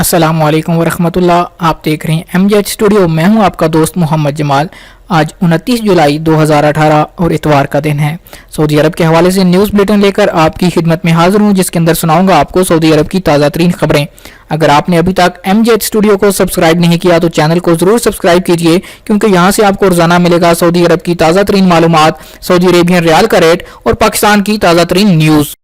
السلام علیکم ورحمۃ اللہ. آپ دیکھ رہے ہیں ایم جے ایچ اسٹوڈیو. میں ہوں آپ کا دوست محمد جمال. آج 29 جولائی 2018 اور اتوار کا دن ہے. سعودی عرب کے حوالے سے نیوز بلیٹن لے کر آپ کی خدمت میں حاضر ہوں، جس کے اندر سناؤں گا آپ کو سعودی عرب کی تازہ ترین خبریں. اگر آپ نے ابھی تک ایم جے ایچ اسٹوڈیو کو سبسکرائب نہیں کیا تو چینل کو ضرور سبسکرائب کیجیے، کیونکہ یہاں سے آپ کو روزانہ ملے گا سعودی عرب کی تازہ ترین معلومات، سعودی عربین ریال کا ریٹ اور پاکستان کی تازہ ترین نیوز.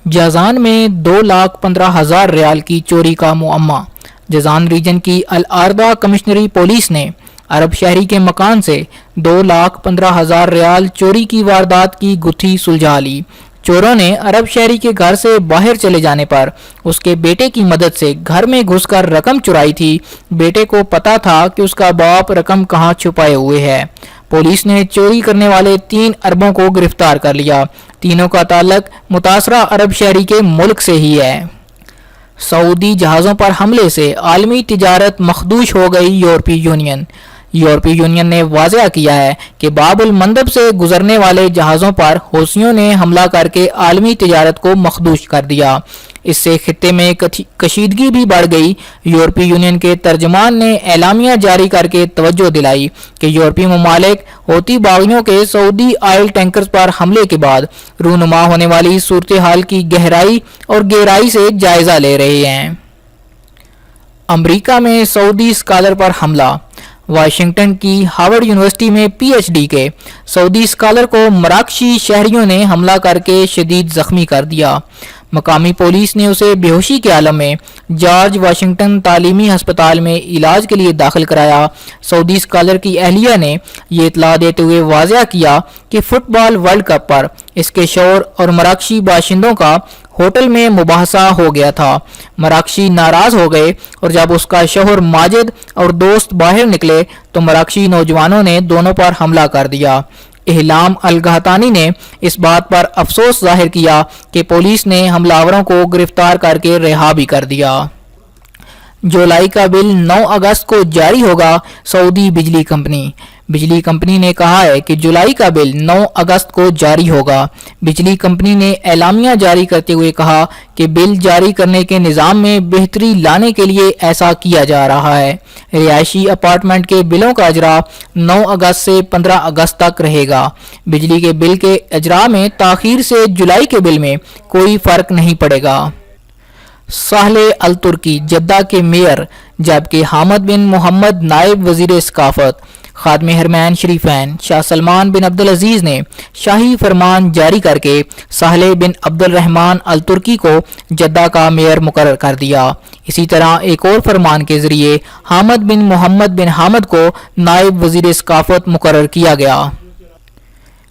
جازان میں 2,15,000 ریال کی چوری کا معمہ. جازان ریجن کی الاردا کمشنری پولیس نے عرب شہری کے مکان سے 2,15,000 ریال چوری کی واردات کی گتھی سلجھا لی. چوروں نے عرب شہری کے گھر سے باہر چلے جانے پر اس کے بیٹے کی مدد سے گھر میں گھس کر رقم چرائی تھی. بیٹے کو پتا تھا کہ اس کا باپ رقم کہاں چھپائے ہوئے ہے. پولیس نے چوری کرنے والے 3 اربوں کو گرفتار کر لیا. تینوں کا تعلق متاثرہ عرب شہری کے ملک سے ہی ہے. سعودی جہازوں پر حملے سے عالمی تجارت مخدوش ہو گئی. یورپی یونین نے واضح کیا ہے کہ باب المندب سے گزرنے والے جہازوں پر حوثیوں نے حملہ کر کے عالمی تجارت کو مخدوش کر دیا. اس سے خطے میں کشیدگی بھی بڑھ گئی. یورپی یونین کے ترجمان نے اعلامیہ جاری کر کے توجہ دلائی کہ یورپی ممالک حوثی باغیوں کے سعودی آئل ٹینکرز پر حملے کے بعد رونما ہونے والی صورتحال کی گہرائی اور گہرائی سے جائزہ لے رہے ہیں. امریکہ میں سعودی اسکالر پر حملہ. واشنگٹن کی ہارورڈ یونیورسٹی میں پی ایچ ڈی کے سعودی اسکالر کو مراکشی شہریوں نے حملہ کر کے شدید زخمی کر دیا. مقامی پولیس نے اسے بے ہوشی کے عالم میں جارج واشنگٹن تعلیمی ہسپتال میں علاج کے لیے داخل کرایا. سعودی اسکالر کی اہلیہ نے یہ اطلاع دیتے ہوئے واضح کیا کہ فٹ بال ورلڈ کپ پر اس کے شوہر اور مراکشی باشندوں کا ہوٹل میں مباحثہ ہو گیا تھا. مراکشی ناراض ہو گئے اور جب اس کا شوہر ماجد اور دوست باہر نکلے تو مراکشی نوجوانوں نے دونوں پر حملہ کر دیا. احلام الگہتانی نے اس بات پر افسوس ظاہر کیا کہ پولیس نے حملاوروں کو گرفتار کر کے رہا بھی کر دیا. جولائی کا بل 9 اگست کو جاری ہوگا. سعودی بجلی کمپنی نے کہا ہے کہ جولائی کا بل 9 اگست کو جاری ہوگا. بجلی کمپنی نے اعلامیہ جاری کرتے ہوئے کہا کہ بل جاری کرنے کے نظام میں بہتری لانے کے لیے ایسا کیا جا رہا ہے. رہائشی اپارٹمنٹ کے بلوں کا اجرا 9 اگست سے 15 اگست تک رہے گا. بجلی کے بل کے اجرا میں تاخیر سے جولائی کے بل میں کوئی فرق نہیں پڑے گا. صالح الترکی جدہ کے میئر، جبکہ حامد بن محمد نائب وزیر ثقافت. خادم حرمین شریفین شاہ سلمان بن عبدالعزیز نے شاہی فرمان جاری کر کے صالح بن عبد الرحمن الترکی کو جدہ کا میئر مقرر کر دیا. اسی طرح ایک اور فرمان کے ذریعے حامد بن محمد بن حامد کو نائب وزیر ثقافت مقرر کیا گیا.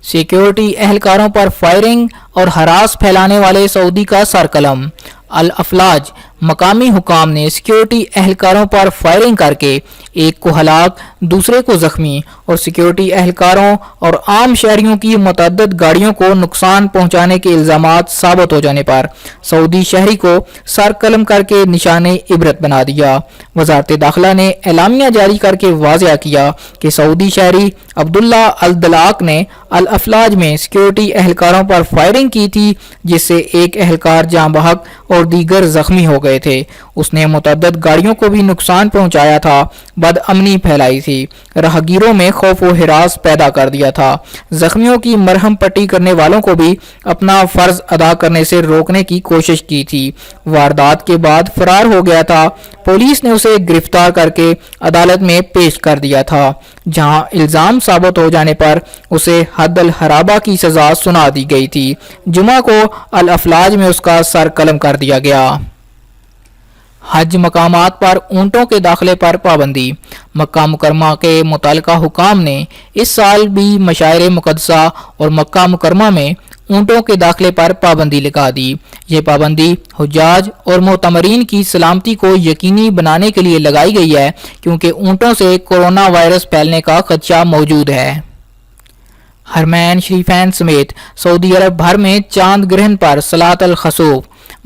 سیکیورٹی اہلکاروں پر فائرنگ اور ہراس پھیلانے والے سعودی کا سرقلم. الافلاج مقامی حکام نے سیکیورٹی اہلکاروں پر فائرنگ کر کے ایک کو ہلاک، دوسرے کو زخمی اور سیکیورٹی اہلکاروں اور عام شہریوں کی متعدد گاڑیوں کو نقصان پہنچانے کے الزامات ثابت ہو جانے پر سعودی شہری کو سر قلم کر کے نشان عبرت بنا دیا. وزارت داخلہ نے اعلامیہ جاری کر کے واضح کیا کہ سعودی شہری عبداللہ الدلاق نے الافلاج میں سیکیورٹی اہلکاروں پر فائرنگ کی تھی، جس سے ایک اہلکار جاں بحق اور دیگر زخمی ہو گئے تھے. اس نے متعدد گاڑیوں کو بھی نقصان پہنچایا تھا، بد امنی پھیلائی تھی، راہگیروں میں خوف و ہراس پیدا کر دیا تھا. زخمیوں کی مرہم پٹی کرنے والوں کو بھی اپنا فرض ادا کرنے سے روکنے کی کوشش کی تھی. واردات کے بعد فرار ہو گیا تھا. پولیس نے اسے گرفتار کر کے عدالت میں پیش کر دیا تھا، جہاں الزام ثابت ہو جانے پر اسے حد الحرابہ کی سزا سنا دی گئی تھی. جمعہ کو الافلاج میں اس کا سر قلم کر دیا گیا. حج مقامات پر اونٹوں کے داخلے پر پابندی. مکہ مکرمہ کے متعلقہ حکام نے اس سال بھی مشاعر مقدسہ اور مکہ مکرمہ میں اونٹوں کے داخلے پر پابندی لگا دی. یہ پابندی حجاج اور معتمرین کی سلامتی کو یقینی بنانے کے لیے لگائی گئی ہے، کیونکہ اونٹوں سے کورونا وائرس پھیلنے کا خدشہ موجود ہے. حرمین شریفین سمیت سعودی عرب بھر میں چاند گرہن پر صلاۃ الخسوف.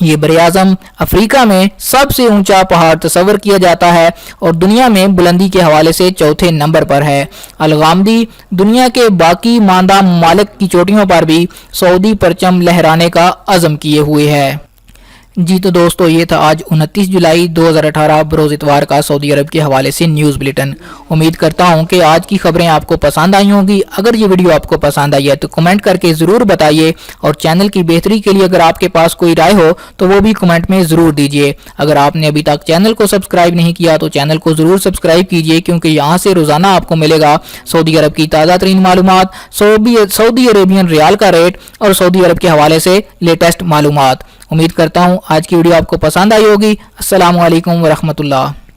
یہ براعظم افریقہ میں سب سے اونچا پہاڑ تصور کیا جاتا ہے اور دنیا میں بلندی کے حوالے سے چوتھے نمبر پر ہے۔ الغامدی دنیا کے باقی ماندہ ممالک کی چوٹیوں پر بھی سعودی پرچم لہرانے کا عزم کیے ہوئے ہے۔ جی تو دوستو، یہ تھا آج 29 جولائی 2018 بروز اتوار کا سعودی عرب کے حوالے سے نیوز بلیٹن۔ امید کرتا ہوں کہ آج کی خبریں آپ کو پسند آئی ہوں گی۔ اگر یہ ویڈیو آپ کو پسند آئی ہے تو کمنٹ کر کے ضرور بتائیے، اور چینل کی بہتری کے لیے اگر آپ کے پاس کوئی رائے ہو تو وہ بھی کمنٹ میں ضرور دیجیے۔ اگر آپ نے ابھی تک چینل کو سبسکرائب نہیں کیا تو چینل کو ضرور سبسکرائب کیجیے، کیونکہ یہاں سے روزانہ آپ کو ملے گا سعودی عرب کی تازہ ترین معلومات، سعودی عربین ریال کا ریٹ اور سعودی عرب کے حوالے سے لیٹسٹ معلومات۔ امید کرتا ہوں آج کی ویڈیو آپ کو پسند آئی ہوگی۔ السلام علیکم ورحمۃ اللہ۔